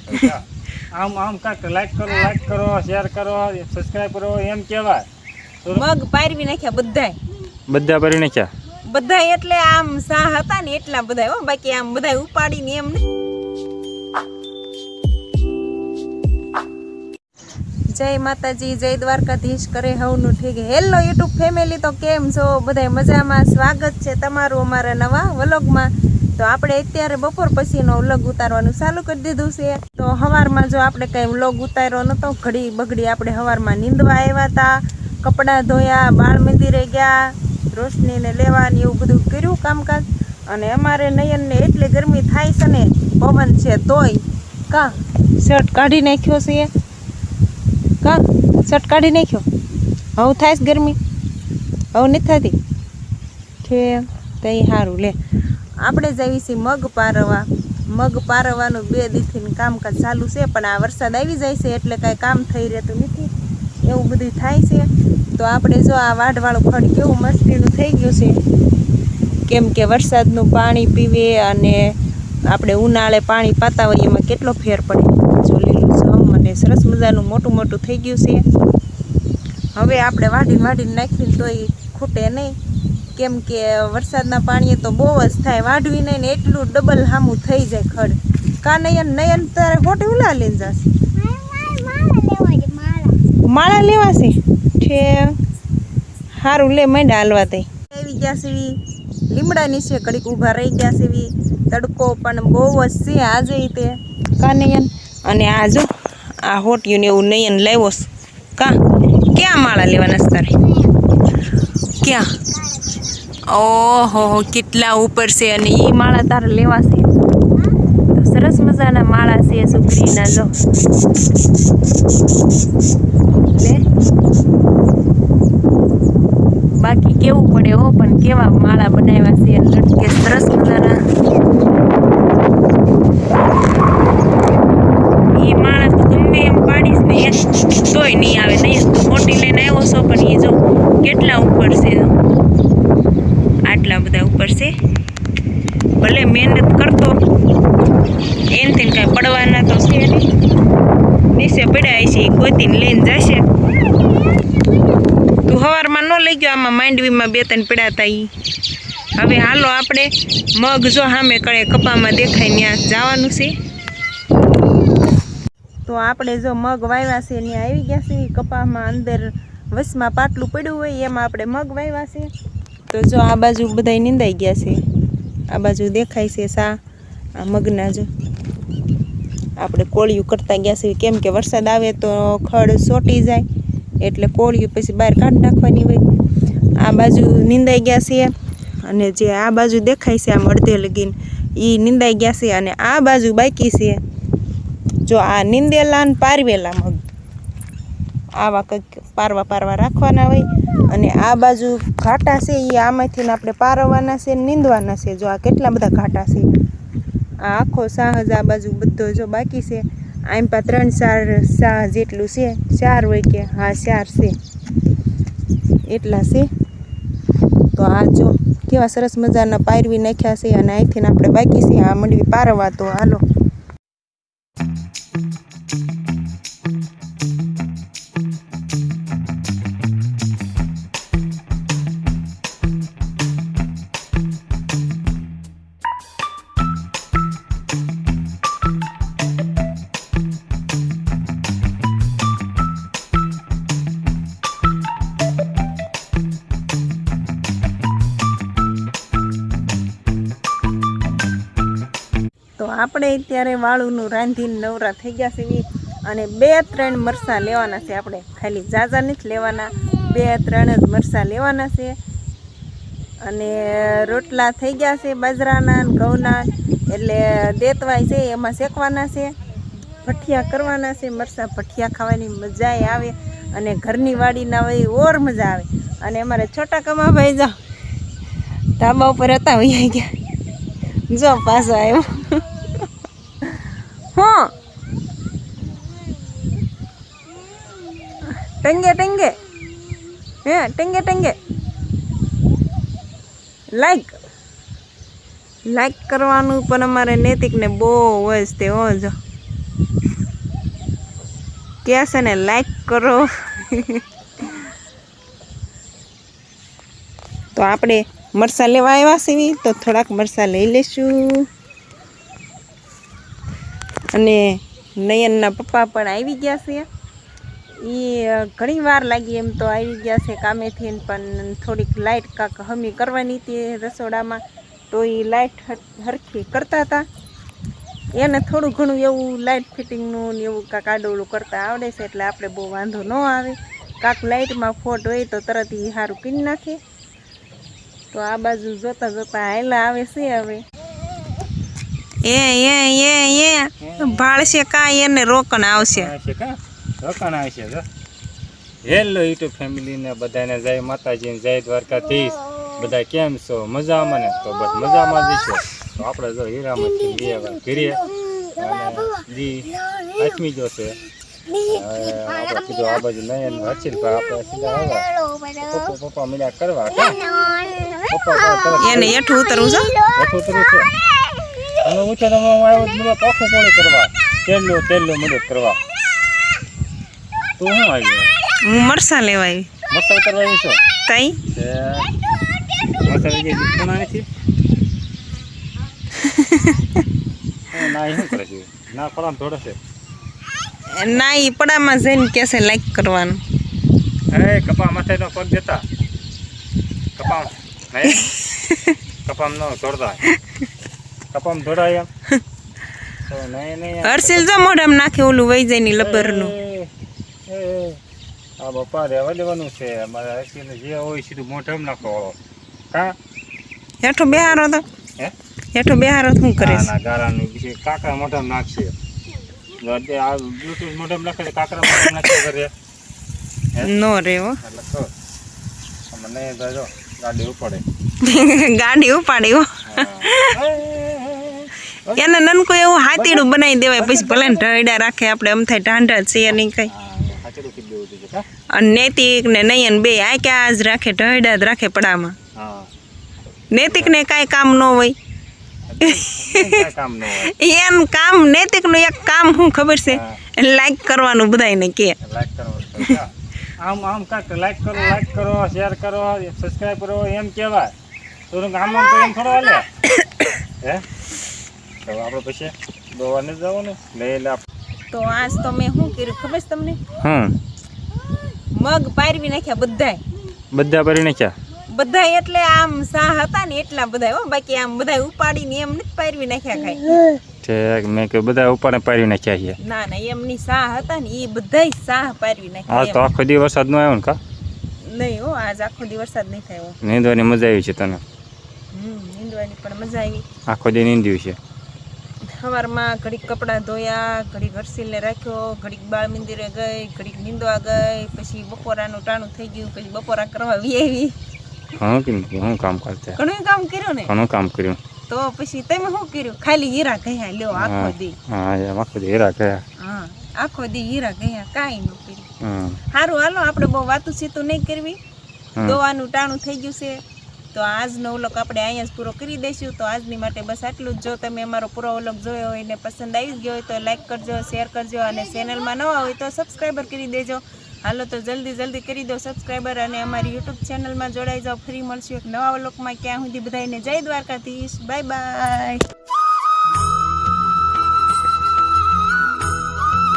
આમ આમ કાક લાઈક કરો શેર કરો સબસ્ક્રાઇબ કરો એમ કહેવાય. મગ પારવી નાખ્યા બધા પારી નાખ્યા બધા એટલે આમ સા હતા ને એટલા બધા હો, બાકી આમ બધા ઉપાડીને એમ ને. જય માતાજી, જય દ્વારકાધીશ, કરે હવનું ઠીક. હેલો યુટ્યુબ ફેમિલી, તો કેમ છો બધા? મજામાં? સ્વાગત છે તમારું અમારા નવા વ્લોગમાં. તો આપણે અત્યારે બપોર પછીનો વ્લોગ ઉતારવાનું ચાલુ કરી દીધું છે. તો સવારમાં જો આપણે કંઈ વ્લોગ ઉતાર્યો નહોતો, ઘડી બગડી આપણે સવારમાં નીંદવા આવ્યા હતા, કપડાં ધોયા, બાળ મંદિરે ગયા, રોશનીને લેવાની એવું બધું કર્યું કામકાજ. અને અમારે નયનને એટલી ગરમી થાય છે ને, પવન છે તોય કા શર્ટ કાઢી નાખ્યો છે. કા શર્ટ કાઢી નાખ્યો? હવે થાય છે ગરમી? હવે નથી થતી છે તો એ સારું. લે આપણે જઈએ છીએ મગ પારવા. મગ પારવાનું 2 દીથી કામકાજ ચાલુ છે, પણ આ વરસાદ આવી જાય છે એટલે કાંઈ કામ થઈ રહેતું નથી, એવું બધું થાય છે. તો આપણે જો આ વાડવાળું ખડ કેવું મસ્તીનું થઈ ગયું છે, કેમ કે વરસાદનું પાણી પીવે અને આપણે ઉનાળે પાણી પાતા હોઈએ એમાં કેટલો ફેર પડે. જો લીલું સમ અને સરસ મજાનું મોટું મોટું થઈ ગયું છે. હવે આપણે વાઢીને નાખીને તોય ખૂટે નહીં, કેમ કે વરસાદના પાણીએ તો બહુ જ થાય. વાઢવી નહીં ને એટલું ડબલ હામું થઈ જાય ખડ. કા નયન તારે હોટી ઉલા લઈને જશે? માળા લેવાશે છે. સારું, લે માંડા હાલવા તઈ આવી ગયા છે. લીમડા નીચે ઘડીક ઊભા રહી ગયા છે. તડકો પણ બહુ જ છે આજે તે. કા નયન? અને આ જો આ હોટિયું ને એવું નયન લાવ્યો છે. કા ક્યાં માળા લેવાના છે તારે? ક્યાં? ઓહો, કેટલા ઉપર છે. અને એ માળા તારે લેવા છે? તો સરસ મજાના માળા છે સુગરીના. જો લે, બાકી કેવું પડે હો, પણ કેવા માળા બનાવ્યા છે લટકે સરસ મજાના. એ માળા તો ગમે એમ પાડીશ ને તોય નહીં આવે. નહીં તો મોટી લઈને આવ્યો છો, પણ એ જો કેટલા ઉપર છે, આટલા બધા ઉપર છે. ભલે મહેનત કરતો એનથી કાંઈ પડવાના તો છે નહીં. નીચે પડ્યા છે, ગોતીને લઈને જશે. તું સવારમાં ન લઈ ગયો? આમાં માંડવીમાં 2-3 પડ્યા હતા. હવે હાલો આપણે મગ જો સામે કળે કપામાં દેખાય ત્યાં જવાનું છે. તો આપણે જો મગ વાવ્યા છે ત્યાં આવી ગયા છે. કપામાં અંદર વસમાં પાટલું પડ્યું હોય એમાં આપણે મગ વાવ્યા છે. તો જો આ બાજુ બધા નીંદાઈ ગયા છે. આ બાજુ દેખાય છે સા આ મગના. જો આપણે કોળિયું કરતા ગયા છે, કેમ કે વરસાદ આવે તો ખડ સોટી જાય એટલે કોળિયું પછી બહાર કાઢી નાખવાની હોય. આ બાજુ નીંદાઈ ગયા છે, અને જે આ બાજુ દેખાય છે આમ અડધે લગીને એ નીંદાઈ ગયા છે. અને આ બાજુ બાકી છે. જો આ નીંદેલા ને પારવેલા મગ આવા કંઈક પારવા રાખવાના હોય. અને આ બાજુ ઘાટા છે એ આમાંથી આપણે પારવાના છે, નીંદવાના છે. જો આ કેટલા બધા ઘાટા છે. આ આખો સાહજ આ બાજુ બધો જો બાકી છે. આમ પા 3-4 સાહ જેટલું છે. 4 હોય કે? હા 4 છે, એટલા છે. તો આ જો કેવા સરસ મજાના પારવી નાખ્યા છે. અને અહીંથી આપણે બાકી છે આ મંડવી પારવા. તો હાલો આપણે અત્યારે વાળુનું રાંધીને નવરા થઈ ગયા છે. અને 2-3 મરચાં લેવાના છે આપણે, ખાલી ઝાઝા નથી લેવાના, 2-3 જ મરચાં લેવાના છે. અને રોટલા થઈ ગયા છે બાજરાના ઘઉંના, એટલે દેતવાય છે એમાં શેકવાના છે. ભઠિયા કરવાના છે. મરચાં ભઠિયા ખાવાની મજા આવે, અને ઘરની વાડીના હોય ઓર મજા આવે. અને અમારે છોટા કમાભાઈ જો ધાબા ઉપર હતા વહી ગયા. જો પાછો આવ્યો. હા ટંગે હે ટંગે લાઈક કરવાનું પણ અમારે નૈતિકને બહુ જ તે હો. જો કે છે ને લાઈક કરો. તો આપણે મરચાં લેવા આવ્યા છીએ તો થોડાક મરચાં લઈ લેશું. અને નયનના પપ્પા પણ આવી ગયા છે. એ ઘણી વાર લાગી એમ તો આવી ગયા છે કામેથી, પણ થોડીક લાઇટ કાંક હમી કરવાની હતી રસોડામાં, તો એ લાઇટ હરખી કરતા હતા. એને થોડું ઘણું એવું લાઇટ ફિટિંગનું ને એવું કાંક આડોળું કરતા આવડે છે, એટલે આપણે બહુ વાંધો ન આવે. કાંક લાઇટમાં ફોટ હોય તો તરત એ સારું કરી નાખે. તો આ બાજુ જોતા જોતા હાયલા આવે છે હવે. એ ભાળશે કાંઈ એને રોકણ આવશે. રોકાણ આવશે. હેલો યુટ્યુબ ફેમિલીને બધાને જય માતાજી ને જય દ્વારકાધીશ. બધા કેમ છો? મજામાં ને? તો બસ મજામાં જ છો. તો આપણે જો હીરામાંથી ઘીરીએ અને જી આઠમી જો છે. આપણે કીધું આ બાજુ નયન હર્ષિલ આપણે સીધા આવ્યા પપ્પા મિલા કરવા. એને હેઠું ઉતરવું છે. હેઠું ઉતરવું છે. અને ઊંચે તમે આવ્યો પાખું કોળી કરવા, તેલનું મદદ કરવા. તું શું આવી? હું મરસા લેવા આવી. મરસા કરવા આવી છો? તઈ મરસા લઈ જાય કોના નથી? ના એ શું કરે છે? ના પડામ થોડો છે. ના એ પડામાં જઈને કે છે લાઈક કરવાનું. અરે કપા માથે નો પગ દેતા. કપામ કપામ નો દોડતા. કપામ દોડાય એમ તો નહીં. હર્ષિલ જો મોઢામાં નાખે ઓલું વહી જાય ની લબરનું. આ બપા રહેવા દેવાનું છે. અમારે હર્ષિલને જે હોય સીધું મોઢામાં નાખો. કા હેઠો બેહારો તો હે હેઠો બેહારો શું કરે છે? ના ગારાનું પછી કાકા મોઢામાં નાખશે. આ બ્લૂટૂથ મોઢામાં નાખે કાકરા મોઢામાં નાખે કરે નો રે હો. એટલે તો મને જો ગાડી ઉપાડે. ગાડી ઉપાડી હો. એને નનકો એવું હાથીડું બનાવી દેવાય, પછી ભલે ને ઢળડા રાખે. આપણે એમ થાય ઢાંઢા છે નહીં કઈ. અને નૈતિક ને નયન બે આ ક્યાં જ રાખે, ઢળડા જ રાખે પડામાં. નૈતિક ને કાંઈ કામ ન હોય. એમ કામ નૈતિક નું એક કામ શું ખબર છે? લાઈક કરવાનું બધાને કે. આમ કાંઈક લાઈક કરો, શેર કરો, સબસ્ક્રાઈબ કરો એમ કહેવાય. તો આમ તો એમ થોડો હાલે હે? તો આપણે પછી દોવાને જવાનું લઈ લે. તો આજ તો મેં શું કર્યું ખબર છે તમને? મગ પારવી નાખ્યા બધા પારવી નાખ્યા. બધા એટલે આમ સા હતા ને એટલા બધા હો, બાકી આમ બધા ઉપાડીને એમ નથી પારવી નાખ્યા કાંઈ. ઠીક, મેં કે બધા ઉપાડે પારવી નાખ્યા છે. ના ના, એમની સાહ હતા ને એ બધાય સાહ પારવી નાખ્યા. આજ તો આખો દી વરસાદ નો આવ્યો ને? કા નહીં હો, આજ આખો દી વરસાદ નહીં થયો. નીંદવાની મજા આવી છે તને? નીંદવાની પણ મજા આવી. આખો દી નીંદ્યું છે. સવારમાં ઘડીક કપડાં ધોયા, ઘડીક હર્ષિલને રાખ્યો, ઘડીક બાળ મંદિરે ગઈ, ઘડીક નીંદવા ગઈ, પછી બપોરાનું ટાણું થઈ ગયું, પછી બપોરા કરવા વી આવી. ઘણું કામ કરતા. ઘણું કામ કર્યું ને? ઘણું કામ કર્યું. તો પછી તમે શું કર્યું? ખાલી હીરા ગયા લ્યો આખો દી. હા એમ આખો દી હીરા ગયા. હા આખો દી હીરા ગયા, કાંઈ ન કર્યું. સારું હાલો, આપણે બહુ વાતું સીતું નહીં કરવી. દોવાનું ટાણું થઈ ગયું છે. તો આજનો વ્લોગ આપણે અહીંયા જ પૂરો કરી દઈશું. તો આજની માટે બસ આટલું જ. જો તમે અમારો પૂરો વ્લોગ જોયો હોય ને પસંદ આવી ગયો હોય તો લાઈક કરજો, શેર કરજો, અને ચેનલમાં નવા હોય તો સબસ્ક્રાઈબર કરી દેજો. હાલો તો જલ્દી કરી દો સબસ્ક્રાઈબર, અને અમારી યુટ્યુબ ચેનલમાં જોડાઈ જાઓ. ફરી મળશું એક નવા વ્લોગમાં. ક્યાં સુધી બધાને જય દ્વારકાધીશ. Bye bye.